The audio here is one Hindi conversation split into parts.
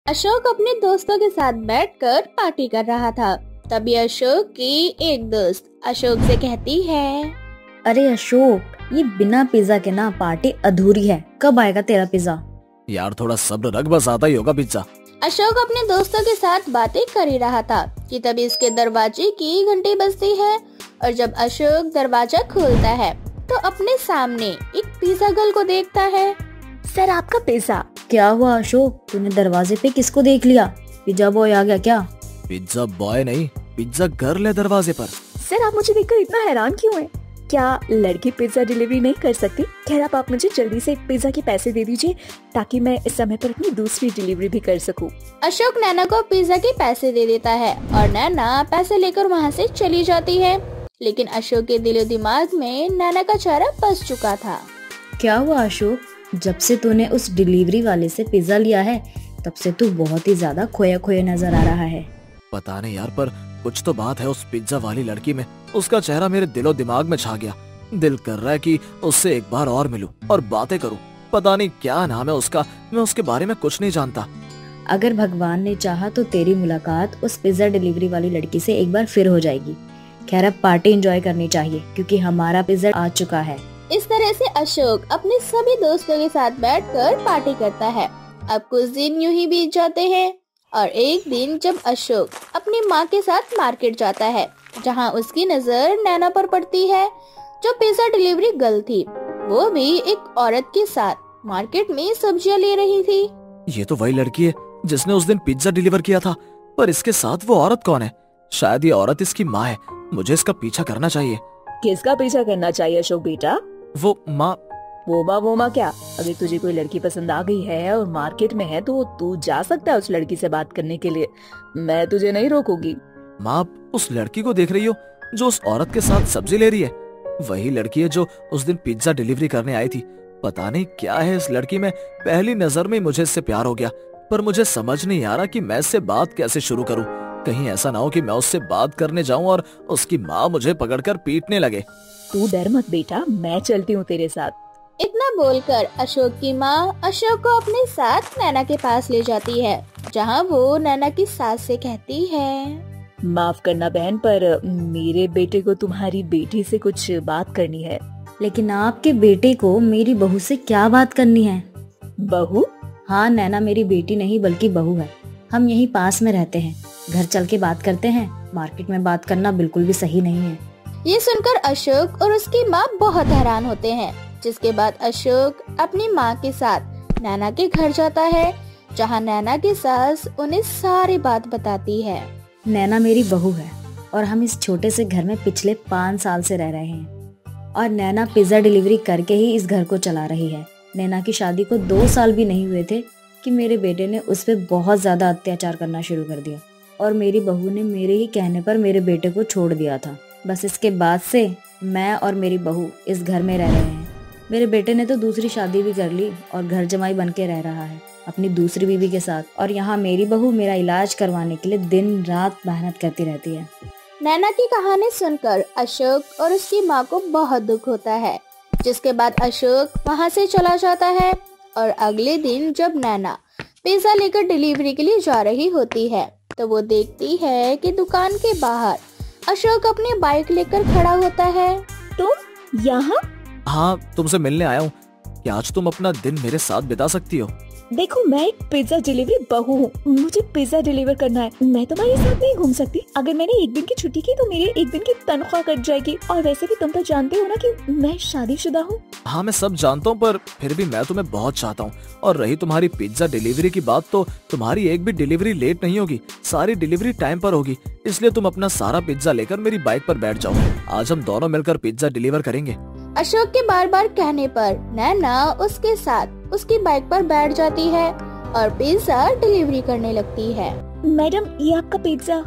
अशोक अपने दोस्तों के साथ बैठकर पार्टी कर रहा था। तभी अशोक की एक दोस्त अशोक से कहती है, अरे अशोक, ये बिना पिज्जा के ना पार्टी अधूरी है। कब आएगा तेरा पिज्जा? यार थोड़ा सब्र रख, बस आता ही होगा पिज्जा। अशोक अपने दोस्तों के साथ बातें कर ही रहा था कि तभी इसके दरवाजे की घंटी बजती है। और जब अशोक दरवाजा खोलता है तो अपने सामने एक पिज्जा गर्ल को देखता है। सर, आपका पिज्जा। क्या हुआ अशोक, तूने दरवाजे पे किसको देख लिया? पिज्जा बॉय आ गया क्या? पिज्जा बॉय नहीं, पिज्जा गर्ल है दरवाजे पर। सर, आप मुझे देखकर इतना हैरान क्यों हैं? क्या लड़की पिज्जा डिलीवरी नहीं कर सकती? खैर, आप मुझे जल्दी से पिज्जा के पैसे दे दीजिए ताकि मैं इस समय पर अपनी दूसरी डिलीवरी भी कर सकूं। अशोक नैना को पिज्जा के पैसे दे देता है और नैना पैसे लेकर वहाँ से चली जाती है। लेकिन अशोक के दिलो दिमाग में नैना का चेहरा बस चुका था। क्या हुआ अशोक, जब से तूने उस डिलीवरी वाले से पिज्जा लिया है तब से तू बहुत ही ज्यादा खोया खोया नजर आ रहा है। पता नहीं यार, पर कुछ तो बात है उस पिज्जा वाली लड़की में। उसका चेहरा मेरे दिलो दिमाग में छा गया। दिल कर रहा है कि उससे एक बार और मिलूं और बातें करूं। पता नहीं क्या नाम है उसका, मैं उसके बारे में कुछ नहीं जानता। अगर भगवान ने चाहा तो तेरी मुलाकात उस पिज्जा डिलीवरी वाली लड़की से एक बार फिर हो जाएगी। खैर, अब पार्टी एंजॉय करनी चाहिए क्योंकि हमारा पिज्जा आ चुका है। इस तरह से अशोक अपने सभी दोस्तों के साथ बैठकर पार्टी करता है। अब कुछ दिन यूं ही बीत जाते हैं और एक दिन जब अशोक अपनी माँ के साथ मार्केट जाता है, जहाँ उसकी नजर नैना पर पड़ती है जो पिज्जा डिलीवरी गर्ल थी। वो भी एक औरत के साथ मार्केट में सब्जियाँ ले रही थी। ये तो वही लड़की है जिसने उस दिन पिज्जा डिलीवर किया था, पर इसके साथ वो औरत कौन है? शायद ये औरत इसकी माँ है। मुझे इसका पीछा करना चाहिए। किसका पीछा करना चाहिए अशोक बेटा? वो माँ वो माँ क्या? अगर तुझे कोई लड़की पसंद आ गई है और मार्केट में है तो तू जा सकता है उस लड़की से बात करने के लिए। मैं तुझे नहीं रोकूंगी। माँ, उस लड़की को देख रही हो जो उस औरत के साथ सब्जी ले रही है? वही लड़की है जो उस दिन पिज्जा डिलीवरी करने आई थी। पता नहीं क्या है इस लड़की में, पहली नजर में मुझे इससे प्यार हो गया। पर मुझे समझ नहीं आ रहा कि मैं इससे बात कैसे शुरू करूं। कहीं ऐसा ना हो कि मैं उससे बात करने जाऊं और उसकी माँ मुझे पकड़कर पीटने लगे। तू डर मत बेटा, मैं चलती हूँ तेरे साथ। इतना बोलकर अशोक की माँ अशोक को अपने साथ नैना के पास ले जाती है, जहाँ वो नैना की सास से कहती है, माफ करना बहन, पर मेरे बेटे को तुम्हारी बेटी से कुछ बात करनी है। लेकिन आपके बेटे को मेरी बहू से क्या बात करनी है? बहू? हाँ, नैना मेरी बेटी नहीं बल्कि बहू है। हम यहीं पास में रहते हैं, घर चल के बात करते हैं। मार्केट में बात करना बिल्कुल भी सही नहीं है। ये सुनकर अशोक और उसकी माँ बहुत हैरान होते हैं। जिसके बाद अशोक अपनी माँ के साथ नैना के घर जाता है, जहाँ नैना की सास उन्हें सारी बात बताती है। नैना मेरी बहू है और हम इस छोटे से घर में पिछले 5 साल से रह रहे हैं और नैना पिज्जा डिलीवरी करके ही इस घर को चला रही है। नैना की शादी को 2 साल भी नहीं हुए थे कि मेरे बेटे ने उस पर बहुत ज्यादा अत्याचार करना शुरू कर दिया और मेरी बहू ने मेरे ही कहने पर मेरे बेटे को छोड़ दिया था। बस इसके बाद से मैं और मेरी बहू इस घर में रह रहे हैं। मेरे बेटे ने तो दूसरी शादी भी कर ली और घर जमाई बन के रह रहा है अपनी दूसरी बीवी के साथ। और यहाँ मेरी बहू मेरा इलाज करवाने के लिए दिन रात मेहनत करती रहती है। नैना की कहानी सुनकर अशोक और उसकी माँ को बहुत दुख होता है। जिसके बाद अशोक वहाँ से चला जाता है और अगले दिन जब नैना पिज्जा लेकर डिलीवरी के लिए जा रही होती है तो वो देखती है कि दुकान के बाहर अशोक अपनी बाइक लेकर खड़ा होता है। तुम यहाँ? हाँ, तुमसे मिलने आया हूँ। क्या आज तुम अपना दिन मेरे साथ बिता सकती हो? देखो, मैं एक पिज्जा डिलीवरी बहू हूँ, मुझे पिज्जा डिलीवर करना है। मैं तुम्हारे साथ नहीं घूम सकती। अगर मैंने एक दिन की छुट्टी की तो मेरे एक दिन की तनख्वाह कट जाएगी। और वैसे भी तुम तो जानते हो ना कि मैं शादीशुदा हूँ। हाँ, मैं सब जानता हूँ, पर फिर भी मैं तुम्हें बहुत चाहता हूँ। और रही तुम्हारी पिज्जा डिलीवरी की बात, तो तुम्हारी एक भी डिलीवरी लेट नहीं होगी, सारी डिलीवरी टाइम पर होगी। इसलिए तुम अपना सारा पिज्जा लेकर मेरी बाइक पर बैठ जाओ। आज हम दोनों मिलकर पिज्जा डिलीवर करेंगे। अशोक के बार बार कहने पर नैना उसके साथ उसकी बाइक पर बैठ जाती है और पिज्जा डिलीवरी करने लगती है। मैडम, ये आपका पिज्जा।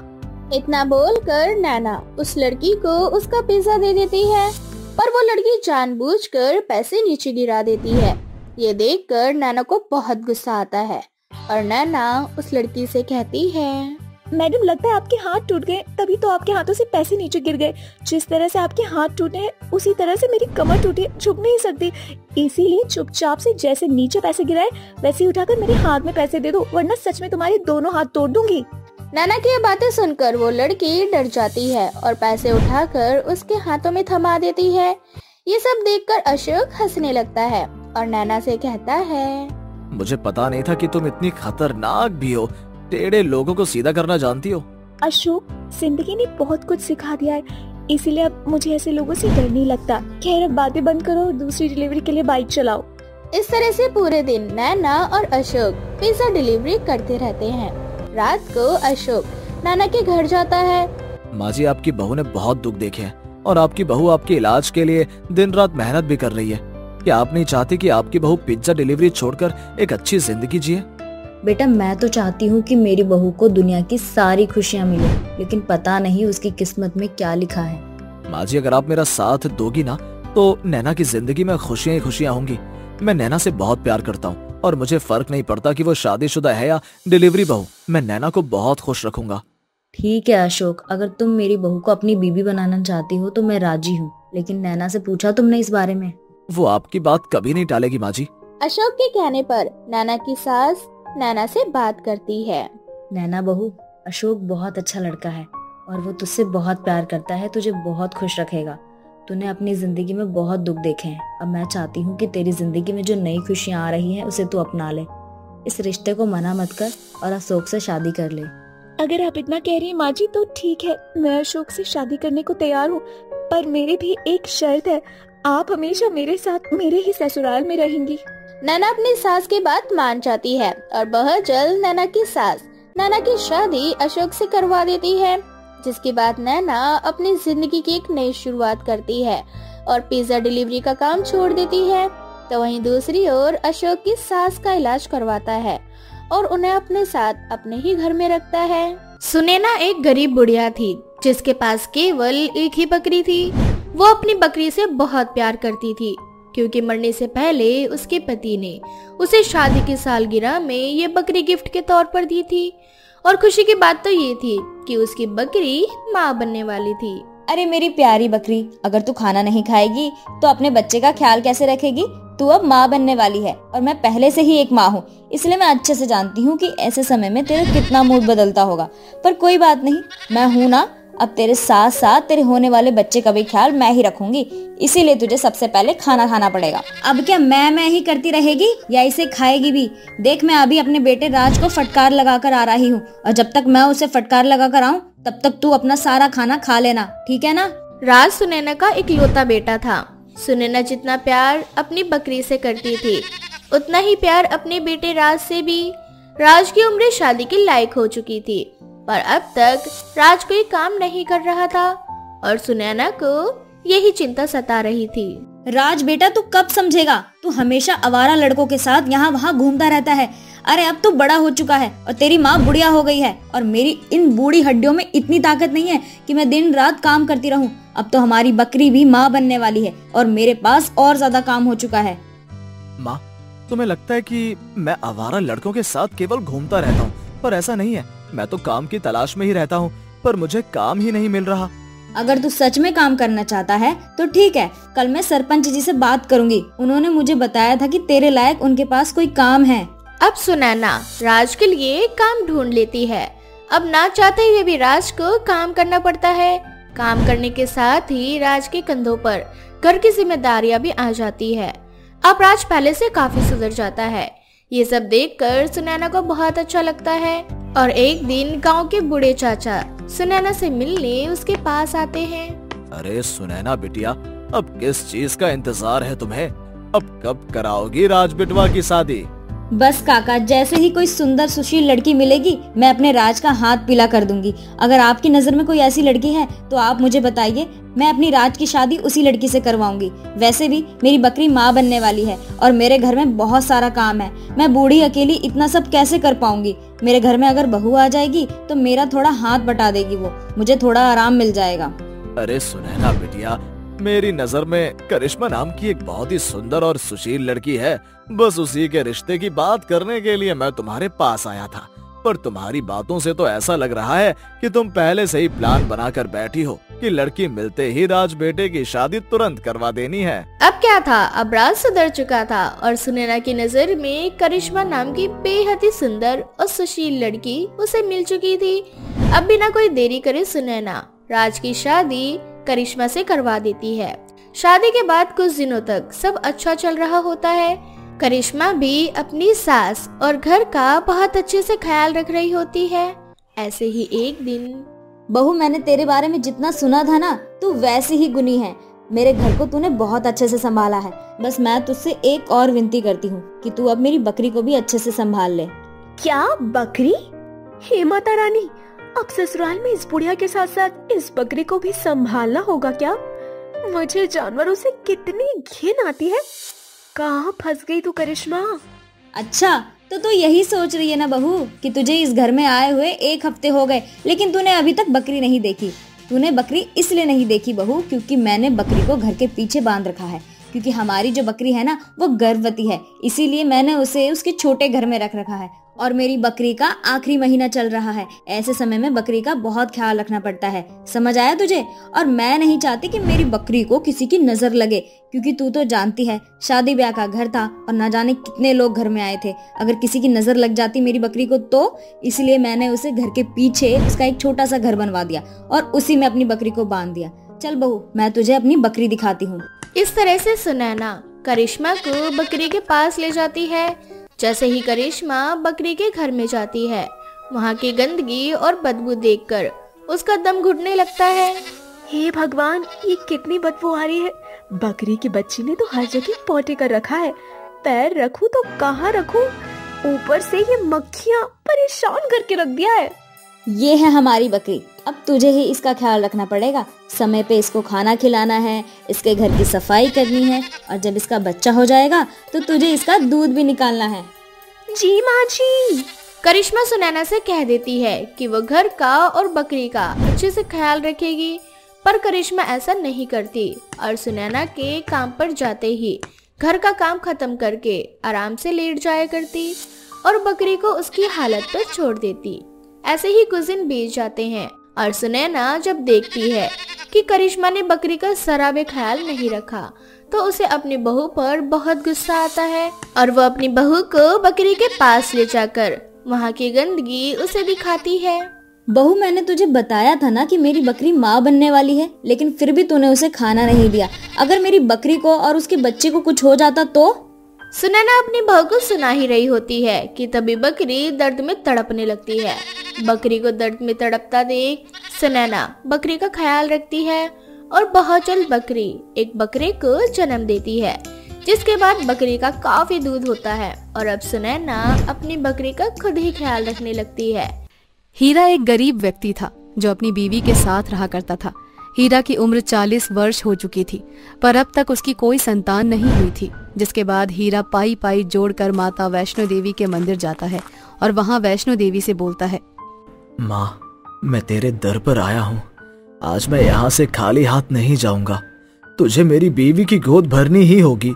इतना बोलकर नैना उस लड़की को उसका पिज्जा दे देती है, पर वो लड़की जानबूझकर पैसे नीचे गिरा देती है। ये देखकर नैना को बहुत गुस्सा आता है और नैना उस लड़की से कहती है, मैडम लगता है आपके हाथ टूट गए, तभी तो आपके हाथों से पैसे नीचे गिर गए। जिस तरह से आपके हाथ टूटे हैं उसी तरह से मेरी कमर टूटी है, झुक नहीं सकती। इसीलिए चुपचाप से जैसे नीचे पैसे गिराए वैसे ही उठाकर मेरे हाथ में पैसे दे दो, वरना सच में तुम्हारे दोनों हाथ तोड़ दूंगी। नैना की ये बातें सुनकर वो लड़की डर जाती है और पैसे उठाकर उसके हाथों में थमा देती है। ये सब देखकर अशोक हंसने लगता है और नैना से कहता है, मुझे पता नहीं था कि तुम इतनी खतरनाक भी हो, टेढ़े लोगों को सीधा करना जानती हो। अशोक, जिंदगी ने बहुत कुछ सिखा दिया है, इसीलिए अब मुझे ऐसे लोगों से डर नहीं लगता। खैर अब बातें बंद करो और दूसरी डिलीवरी के लिए बाइक चलाओ। इस तरह से पूरे दिन नैना और अशोक पिज्जा डिलीवरी करते रहते हैं। रात को अशोक नैना के घर जाता है। माँ जी, आपकी बहू ने बहुत दुख देखे हैं और आपकी बहू आपके इलाज के लिए दिन रात मेहनत भी कर रही है। क्या आप नहीं चाहती कि आपकी बहू पिज्जा डिलीवरी छोड़कर एक अच्छी जिंदगी जिए? बेटा, मैं तो चाहती हूँ कि मेरी बहू को दुनिया की सारी खुशियाँ मिले, लेकिन पता नहीं उसकी किस्मत में क्या लिखा है। माँ जी, अगर आप मेरा साथ दोगी ना तो नैना की जिंदगी में खुशियाँ ही खुशियाँ होंगी। मैं नैना से बहुत प्यार करता हूँ और मुझे फर्क नहीं पड़ता कि वो शादीशुदा है या डिलीवरी बहू। मैं नैना को बहुत खुश रखूंगा। ठीक है अशोक, अगर तुम मेरी बहू को अपनी बीवी बनाना चाहती हो तो मैं राजी हूँ, लेकिन नैना से पूछा तुमने इस बारे में? वो आपकी बात कभी नहीं टालेगी माँ जी। अशोक के कहने पर नैना की सास नैना से बात करती है। नैना बहू, अशोक बहुत अच्छा लड़का है और वो तुझसे बहुत प्यार करता है, तुझे बहुत खुश रखेगा। तूने अपनी जिंदगी में बहुत दुख देखे हैं, अब मैं चाहती हूँ कि तेरी जिंदगी में जो नई खुशियाँ आ रही हैं उसे तू अपना ले। इस रिश्ते को मना मत कर और अशोक से शादी कर ले। अगर आप इतना कह रही हैं माँ जी तो ठीक है, मैं अशोक से शादी करने को तैयार हूँ, पर मेरी भी एक शर्त है, आप हमेशा मेरे साथ मेरे ही ससुराल में रहेंगी। नैना अपनी सास की बात मान जाती है और बहुत जल्द नैना की सास नैना की शादी अशोक से करवा देती है, जिसके बाद नैना अपनी जिंदगी की एक नई शुरुआत करती है और पिज्जा डिलीवरी का काम छोड़ देती है। तो वहीं दूसरी ओर अशोक की सास का इलाज करवाता है और उन्हें अपने साथ अपने ही घर में रखता है। सुनैना एक गरीब बुढ़िया थी जिसके पास केवल एक ही बकरी थी। वो अपनी बकरी से बहुत प्यार करती थी क्योंकि मरने से पहले उसके पति ने उसे शादी की सालगिरह में ये बकरी गिफ्ट के तौर पर दी थी। और खुशी की बात तो ये थी कि उसकी बकरी माँ बनने वाली थी। अरे मेरी प्यारी बकरी, अगर तू खाना नहीं खाएगी तो अपने बच्चे का ख्याल कैसे रखेगी? तू अब माँ बनने वाली है और मैं पहले से ही एक माँ हूँ, इसलिए मैं अच्छे से जानती हूँ कि ऐसे समय में तेरा कितना मूड बदलता होगा। पर कोई बात नहीं, मैं हूँ ना, अब तेरे साथ साथ तेरे होने वाले बच्चे का भी ख्याल मैं ही रखूंगी, इसीलिए तुझे सबसे पहले खाना खाना पड़ेगा। अब क्या मैं ही करती रहेगी या इसे खाएगी भी? देख, मैं अभी अपने बेटे राज को फटकार लगाकर आ रही हूँ और जब तक मैं उसे फटकार लगाकर आऊँ तब तक तू अपना सारा खाना खा लेना, ठीक है ना? राज सुनैना का इकलौता बेटा था। सुनैना जितना प्यार अपनी बकरी से करती थी उतना ही प्यार अपने बेटे राज से भी। राज की उम्र शादी के लायक हो चुकी थी, पर अब तक राज कोई काम नहीं कर रहा था और सुनैना को यही चिंता सता रही थी। राज बेटा, तू कब समझेगा? तू हमेशा आवारा लड़कों के साथ यहाँ वहाँ घूमता रहता है। अरे अब तू बड़ा हो चुका है और तेरी माँ बुढ़िया हो गई है और मेरी इन बूढ़ी हड्डियों में इतनी ताकत नहीं है कि मैं दिन रात काम करती रहूं। अब तो हमारी बकरी भी माँ बनने वाली है और मेरे पास और ज्यादा काम हो चुका है। माँ, तुम्हें लगता है कि मैं आवारा लड़कों के साथ केवल घूमता रहता हूँ, पर ऐसा नहीं है। मैं तो काम की तलाश में ही रहता हूँ, पर मुझे काम ही नहीं मिल रहा। अगर तू सच में काम करना चाहता है तो ठीक है, कल मैं सरपंच जी से बात करूंगी। उन्होंने मुझे बताया था कि तेरे लायक उनके पास कोई काम है। अब सुनैना राज के लिए काम ढूंढ लेती है। अब ना चाहते हुए भी राज को काम करना पड़ता है। काम करने के साथ ही राज के कंधों पर घर की जिम्मेदारियां भी आ जाती है। अब राज पहले से काफी सुधर जाता है। ये सब देखकर सुनैना को बहुत अच्छा लगता है और एक दिन गांव के बूढ़े चाचा सुनैना से मिलने उसके पास आते हैं। अरे सुनैना बिटिया, अब किस चीज का इंतजार है तुम्हें? अब कब कराओगी राज बिटवा की शादी? बस काका, जैसे ही कोई सुंदर सुशील लड़की मिलेगी मैं अपने राज का हाथ पीला कर दूंगी। अगर आपकी नजर में कोई ऐसी लड़की है तो आप मुझे बताइए, मैं अपनी राज की शादी उसी लड़की से करवाऊंगी। वैसे भी मेरी बकरी माँ बनने वाली है और मेरे घर में बहुत सारा काम है। मैं बूढ़ी अकेली इतना सब कैसे कर पाऊंगी? मेरे घर में अगर बहू आ जाएगी तो मेरा थोड़ा हाथ बटा देगी, वो मुझे थोड़ा आराम मिल जाएगा। अरे सुनैना बिटिया, मेरी नजर में करिश्मा नाम की एक बहुत ही सुंदर और सुशील लड़की है। बस उसी के रिश्ते की बात करने के लिए मैं तुम्हारे पास आया था। पर तुम्हारी बातों से तो ऐसा लग रहा है कि तुम पहले से ही प्लान बनाकर बैठी हो कि लड़की मिलते ही राज बेटे की शादी तुरंत करवा देनी है। अब क्या था, अब राज सुधर चुका था और सुनैना की नजर में करिश्मा नाम की बेहद ही सुंदर और सुशील लड़की उसे मिल चुकी थी। अब बिना कोई देरी करे सुनैना राज की शादी करिश्मा से करवा देती है। शादी के बाद कुछ दिनों तक सब अच्छा चल रहा होता है। करिश्मा भी अपनी सास और घर का बहुत अच्छे से ख्याल रख रही होती है। ऐसे ही एक दिन, बहू, मैंने तेरे बारे में जितना सुना था ना, तू वैसी ही गुनी है। मेरे घर को तूने बहुत अच्छे से संभाला है। बस मैं तुझसे एक और विनती करती हूँ कि तू अब मेरी बकरी को भी अच्छे से संभाल ले। क्या बकरी? हे माता रानी, अब ससुराल में इस बुढ़िया के साथ साथ इस बकरी को भी संभालना होगा क्या? मुझे जानवरों से कितनी घिन आती है। कहाँ फंस गई तू करिश्मा? अच्छा, तो तू यही सोच रही है ना बहू कि तुझे इस घर में आए हुए 1 हफ्ते हो गए, लेकिन तूने अभी तक बकरी नहीं देखी। तूने बकरी इसलिए नहीं देखी बहू क्योंकि मैंने बकरी को घर के पीछे बांध रखा है। क्योंकि हमारी जो बकरी है ना वो गर्भवती है, इसीलिए मैंने उसे उसके छोटे घर में रख रखा है। और मेरी बकरी का आखिरी महीना चल रहा है। ऐसे समय में बकरी का बहुत ख्याल रखना पड़ता है। समझ आया तुझे? और मैं नहीं चाहती कि मेरी बकरी को किसी की नजर लगे, क्योंकि तू तो जानती है शादी ब्याह का घर था और ना जाने कितने लोग घर में आए थे। अगर किसी की नजर लग जाती मेरी बकरी को तो इसलिए मैंने उसे घर के पीछे उसका एक छोटा सा घर बनवा दिया और उसी में अपनी बकरी को बांध दिया। चल बहू, मैं तुझे अपनी बकरी दिखाती हूँ। इस तरह से सुनैना करिश्मा को बकरी के पास ले जाती है। जैसे ही करिश्मा बकरी के घर में जाती है, वहाँ की गंदगी और बदबू देखकर उसका दम घुटने लगता है। हे भगवान, ये कितनी बदबू आ रही है। बकरी की बच्ची ने तो हर जगह पोटे कर रखा है। पैर रखूं तो कहाँ रखूं? ऊपर से ये मक्खियाँ परेशान करके रख दिया है। ये है हमारी बकरी, अब तुझे ही इसका ख्याल रखना पड़ेगा। समय पे इसको खाना खिलाना है, इसके घर की सफाई करनी है और जब इसका बच्चा हो जाएगा तो तुझे इसका दूध भी निकालना है। जी माँ जी। करिश्मा सुनैना से कह देती है कि वो घर का और बकरी का अच्छे से ख्याल रखेगी, पर करिश्मा ऐसा नहीं करती और सुनैना के काम पर जाते ही घर का काम खत्म करके आराम से लेट जाया करती और बकरी को उसकी हालत पर छोड़ देती। ऐसे ही कुछ दिन बीत जाते हैं और सुनैना जब देखती है कि करिश्मा ने बकरी का जरा भी ख्याल नहीं रखा तो उसे अपनी बहू पर बहुत गुस्सा आता है और वो अपनी बहू को बकरी के पास ले जाकर वहाँ की गंदगी उसे दिखाती है। बहू, मैंने तुझे बताया था ना कि मेरी बकरी माँ बनने वाली है, लेकिन फिर भी तूने उसे खाना नहीं दिया। अगर मेरी बकरी को और उसके बच्चे को कुछ हो जाता तो? सुनैना अपनी बहू को सुना ही रही होती है कि तभी बकरी दर्द में तड़पने लगती है। बकरी को दर्द में तड़पता देख सुनैना बकरी का ख्याल रखती है और बहुत जल्द बकरी एक बकरे को जन्म देती है, जिसके बाद बकरी का काफी दूध होता है और अब सुनैना अपनी बकरी का खुद ही ख्याल रखने लगती है। हीरा एक गरीब व्यक्ति था जो अपनी बीवी के साथ रहा करता था। हीरा की उम्र 40 वर्ष हो चुकी थी, पर अब तक उसकी कोई संतान नहीं हुई थी। जिसके बाद हीरा पाई पाई जोड़कर माता वैष्णो देवी के मंदिर जाता है और वहाँ वैष्णो देवी से बोलता है, माँ, मैं तेरे दर पर आया हूँ। आज मैं यहाँ से खाली हाथ नहीं जाऊंगा। तुझे मेरी बीवी की गोद भरनी ही होगी।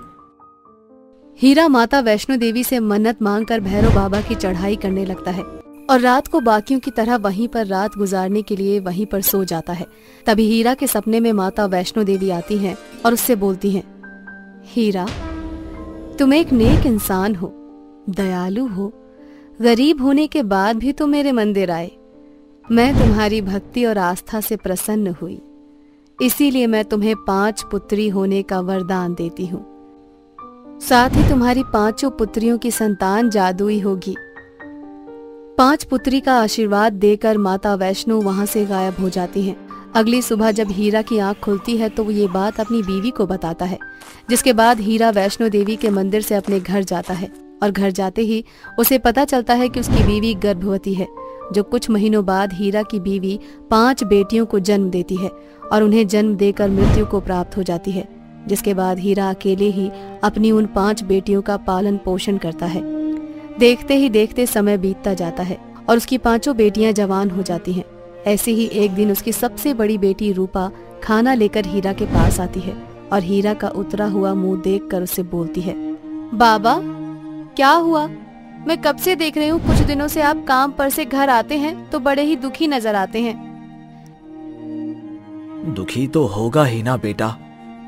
हीरा माता वैष्णो देवी से मन्नत मांगकर भैरव बाबा की चढ़ाई करने लगता है और रात को बाकियों की तरह वहीं पर रात गुजारने के लिए वहीं पर सो जाता है। तभी हीरा के सपने में माता वैष्णो देवी आती हैं और उससे बोलती हैं, हीरा, तुम एक नेक इंसान हो, दयालु हो, गरीब होने के बाद भी तुम मेरे मंदिर आए। मैं तुम्हारी भक्ति और आस्था से प्रसन्न हुई, इसीलिए मैं तुम्हें 5 पुत्री होने का वरदान देती हूँ। साथ ही तुम्हारी 5 पुत्रियों की संतान जादुई होगी। 5 पुत्री का आशीर्वाद देकर माता वैष्णो वहां से गायब हो जाती हैं। अगली सुबह जब हीरा की आंख खुलती है तो वो ये बात अपनी बीवी को बताता है, जिसके बाद हीरा वैष्णो देवी के मंदिर से अपने घर जाता है और घर जाते ही उसे पता चलता है कि उसकी बीवी गर्भवती है, जो कुछ महीनों बाद हीरा की बीवी 5 बेटियों को जन्म देती है और उन्हें जन्म देकर मृत्यु को प्राप्त हो जाती है। जिसके बाद हीरा अकेले ही अपनी उन 5 बेटियों का पालन पोषण करता है। देखते ही देखते समय बीतता जाता है और उसकी 5 बेटियां जवान हो जाती हैं। ऐसे ही एक दिन उसकी सबसे बड़ी बेटी रूपा खाना लेकर हीरा के पास आती है और हीरा का उतरा हुआ मुंह देखकर उसे बोलती है, बाबा, क्या हुआ? मैं कब से देख रही हूँ, कुछ दिनों से आप काम पर से घर आते हैं तो बड़े ही दुखी नजर आते हैं। दुखी तो होगा ही ना बेटा,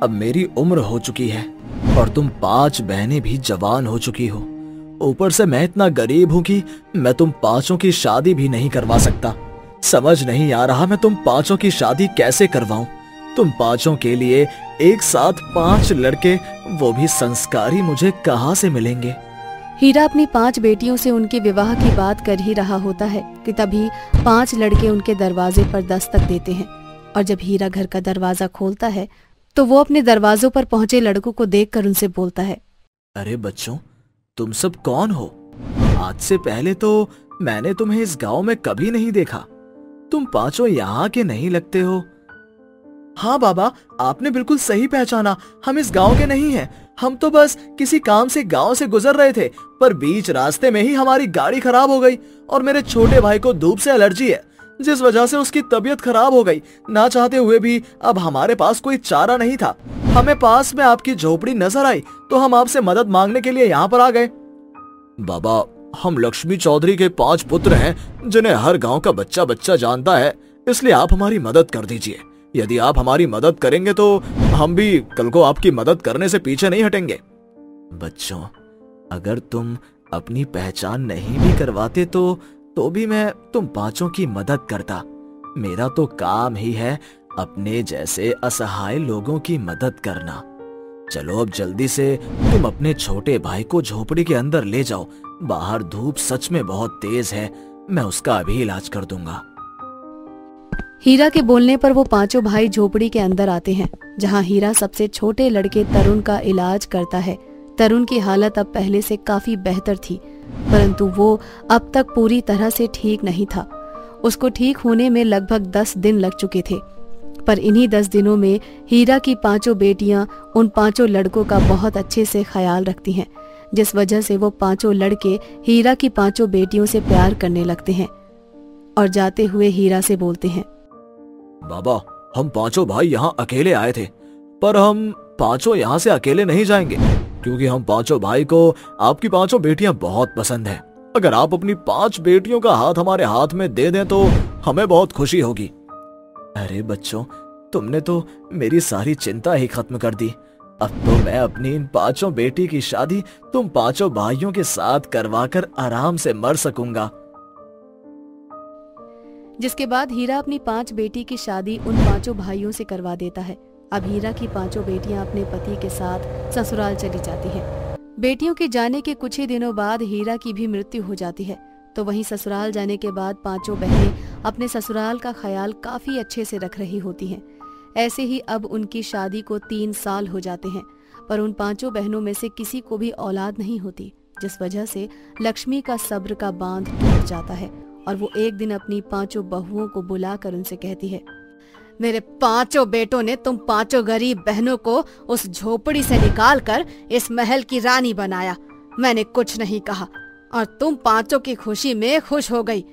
अब मेरी उम्र हो चुकी है और तुम 5 बहनें भी जवान हो चुकी हो। ऊपर से मैं इतना गरीब हूँ कि मैं तुम 5 की शादी भी नहीं करवा सकता। समझ नहीं आ रहा मैं तुम 5 की शादी कैसे करवाऊं। तुम 5 के लिए एक साथ 5 लड़के, वो भी संस्कारी, मुझे कहाँ से मिलेंगे। हीरा अपनी 5 बेटियों से उनके विवाह की बात कर ही रहा होता है कि तभी 5 लड़के उनके दरवाजे पर दस्तक देते हैं। और जब हीरा घर का दरवाजा खोलता है तो वो अपने दरवाजों पर पहुंचे लड़कों को देखकर उनसे बोलता है, अरे बच्चों, तुम सब कौन हो? आज से पहले तो मैंने तुम्हें इस गांव में कभी नहीं देखा। तुम 5 यहाँ के नहीं लगते हो। हाँ बाबा, आपने बिल्कुल सही पहचाना, हम इस गांव के नहीं हैं। हम तो बस किसी काम से गांव से गुजर रहे थे, पर बीच रास्ते में ही हमारी गाड़ी खराब हो गई और मेरे छोटे भाई को धूप से एलर्जी है, जिस वजह से उसकी तबीयत खराब हो गई। ना चाहते हुए भी अब हमारे पास कोई चारा नहीं था। हमें पास में आपकी झोपड़ी नजर आई तो हम आपसे मदद मांगने के लिए यहाँ पर आ गए। बाबा, हम लक्ष्मी चौधरी के 5 पुत्र हैं जिन्हें हर गांव का बच्चा बच्चा जानता है, इसलिए आप हमारी मदद कर दीजिए। यदि आप हमारी मदद करेंगे तो हम भी कल को आपकी मदद करने से पीछे नहीं हटेंगे। बच्चों, अगर तुम अपनी पहचान नहीं भी करवाते तो भी मैं तुम 5 की मदद करता। मेरा तो काम ही है अपने जैसे असहाय लोगों की मदद करना। चलो अब जल्दी से तुम अपने छोटे भाई को झोपड़ी के अंदर ले जाओ। बाहर धूप सच में बहुत तेज है, मैं उसका अभी इलाज कर दूंगा। हीरा के बोलने पर वो 5 भाई झोपड़ी के अंदर आते हैं, जहां हीरा सबसे छोटे लड़के तरुण का इलाज करता है। तरुण की हालत अब पहले से काफी बेहतर थी, परंतु वो अब तक पूरी तरह से ठीक नहीं था। उसको ठीक होने में लगभग 10 दिन लग चुके थे, पर इन्हीं 10 दिनों में हीरा की 5 बेटियां उन 5 लड़कों का बहुत अच्छे से ख्याल रखती हैं, जिस वजह से वो 5 लड़के हीरा की 5 बेटियों से प्यार करने लगते हैं और जाते हुए हीरा से बोलते हैं, बाबा, हम 5 भाई यहाँ अकेले आए थे, पर हम 5 यहाँ से अकेले नहीं जाएंगे, क्योंकि हम 5 भाई को आपकी 5 बेटियां बहुत पसंद हैं। अगर आप अपनी 5 बेटियों का हाथ हमारे हाथ में दे दें तो हमें बहुत खुशी होगी। अरे बच्चों, तुमने तो मेरी सारी चिंता ही खत्म कर दी। अब तो मैं अपनी इन 5 बेटी की शादी तुम 5 भाइयों के साथ करवाकर आराम से मर सकूंगा। जिसके बाद हीरा अपनी 5 बेटी की शादी उन 5 भाइयों से करवा देता है। अब हीरा की 5 बेटियां अपने पति के साथ ससुराल चली जाती हैं। बेटियों के जाने के कुछ ही दिनों बाद हीरा की भी मृत्यु हो जाती है, तो वहीं ससुराल जाने के बाद 5 बहनें अपने ससुराल का ख्याल काफी अच्छे से रख रही होती हैं। ऐसे ही अब उनकी शादी को 3 साल हो जाते हैं, पर उन 5 बहनों में से किसी को भी औलाद नहीं होती, जिस वजह से लक्ष्मी का सब्र का बांध टूट जाता है और वो एक दिन अपनी 5 बहुओं को बुलाकर उनसे कहती है, मेरे 5 बेटों ने तुम 5 गरीब बहनों को उस झोपड़ी से निकालकर इस महल की रानी बनाया। मैंने कुछ नहीं कहा और तुम 5 की खुशी में खुश हो गई,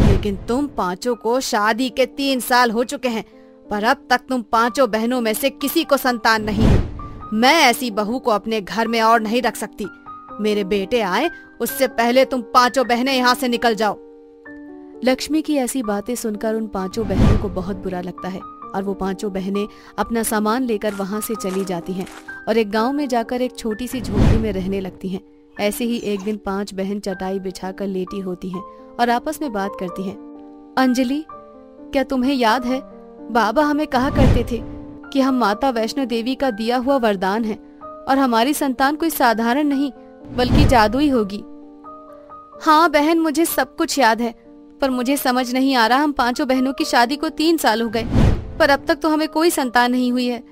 लेकिन तुम 5 को शादी के 3 साल हो चुके हैं, पर अब तक तुम 5 बहनों में से किसी को संतान नहीं हुई। मैं ऐसी बहू को अपने घर में और नहीं रख सकती। मेरे बेटे आए उससे पहले तुम 5 बहनें यहाँ से निकल जाओ। लक्ष्मी की ऐसी बातें सुनकर उन 5 बहनों को बहुत बुरा लगता है और वो 5 बहनें अपना सामान लेकर वहां से चली जाती हैं और एक गांव में जाकर एक छोटी सी झोपड़ी में रहने लगती हैं। ऐसे ही एक दिन 5 बहन चटाई बिछाकर लेटी होती हैं और आपस में बात करती हैं। अंजलि, क्या तुम्हें याद है, बाबा हमें कहा करते थे कि हम माता वैष्णो देवी का दिया हुआ वरदान है और हमारी संतान कोई साधारण नहीं बल्कि जादुई होगी। हाँ बहन, मुझे सब कुछ याद है, पर मुझे समझ नहीं आ रहा, हम 5 बहनों की शादी को 3 साल हो गए, पर अब तक तो हमें कोई संतान नहीं हुई है।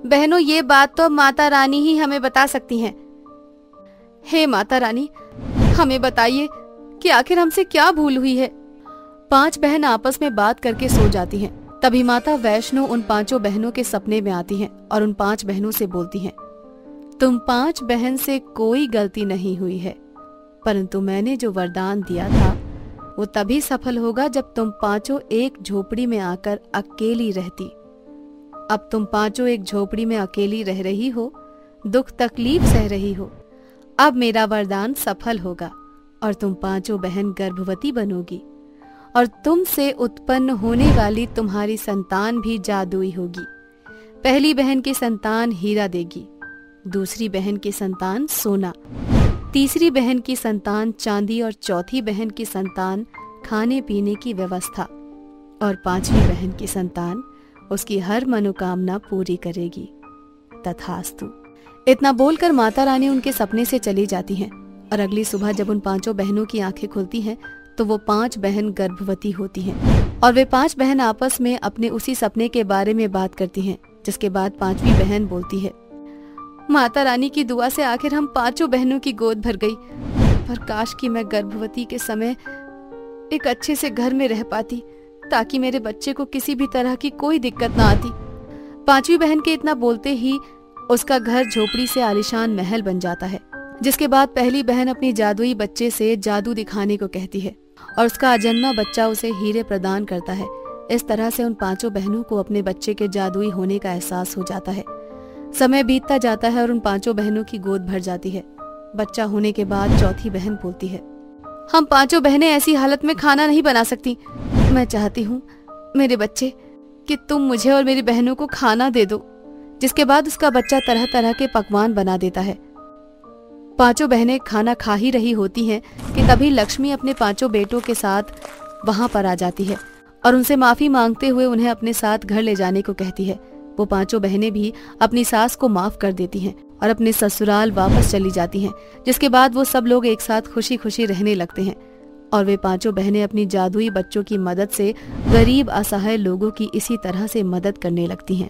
बहनों, ये बात तो माता रानी ही हमें बता सकती हैं। हे माता रानी, हमें बताइए कि आखिर हमसे क्या भूल हुई है। 5 बहन आपस में बात करके सो जाती हैं। तभी माता वैष्णो उन 5 बहनों के सपने में आती हैं और उन 5 बहनों से बोलती हैं, तुम 5 बहन से कोई गलती नहीं हुई है, परंतु मैंने जो वरदान दिया था वो तभी सफल होगा जब तुम 5 एक झोपड़ी में आकर अकेली रहती। अब तुम 5 एक झोपड़ी में अकेली रह रही हो, दुख तकलीफ सह रही हो। अब मेरा वरदान सफल होगा और तुम पांचों बहन गर्भवती बनोगी और तुमसे उत्पन्न होने वाली तुम्हारी संतान भी जादुई होगी। पहली बहन की संतान हीरा देगी, दूसरी बहन की संतान सोना, तीसरी बहन की संतान चांदी और चौथी बहन की संतान खाने पीने की व्यवस्था और पांचवी बहन की संतान उसकी हर मनोकामना पूरी करेगी। तथास्तु। इतना बोलकर माता रानी उनके सपने से चली जाती हैं और अगली सुबह जब उन पांचों बहनों की आंखें खुलती हैं तो वो 5 बहन गर्भवती होती हैं और वे 5 बहन आपस में अपने उसी सपने के बारे में बात करती हैं, जिसके बाद 5वीं बहन बोलती है, माता रानी की दुआ से आखिर हम 5 बहनों की गोद भर गई, पर काश कि मैं गर्भवती के समय एक अच्छे से घर में रह पाती ताकि मेरे बच्चे को किसी भी तरह की कोई दिक्कत ना आती। 5वीं बहन के इतना बोलते ही उसका घर झोपड़ी से आलीशान महल बन जाता है, जिसके बाद पहली बहन अपनी जादुई बच्चे से जादू दिखाने को कहती है और उसका अजन्मा बच्चा उसे हीरे प्रदान करता है। इस तरह से उन 5 बहनों को अपने बच्चे के जादुई होने का एहसास हो जाता है। समय बीतता जाता है और उन 5 बहनों की गोद भर जाती है। बच्चा होने के बाद चौथी बहन बोलती है, हम 5 बहनें ऐसी हालत में खाना नहीं बना सकती। मैं चाहती हूँ मेरे बच्चे कि तुम मुझे और मेरी बहनों को खाना दे दो। जिसके बाद उसका बच्चा तरह तरह के पकवान बना देता है। 5 बहनें खाना खा ही रही होती हैं कि तभी लक्ष्मी अपने 5 बेटों के साथ वहां पर आ जाती है और उनसे माफी मांगते हुए उन्हें अपने साथ घर ले जाने को कहती है। वो 5 बहनें भी अपनी सास को माफ कर देती हैं और अपने ससुराल वापस चली जाती हैं, जिसके बाद वो सब लोग एक साथ खुशी खुशी रहने लगते हैं और वे 5 बहनें अपनी जादुई बच्चों की मदद से गरीब असहाय लोगों की इसी तरह से मदद करने लगती हैं।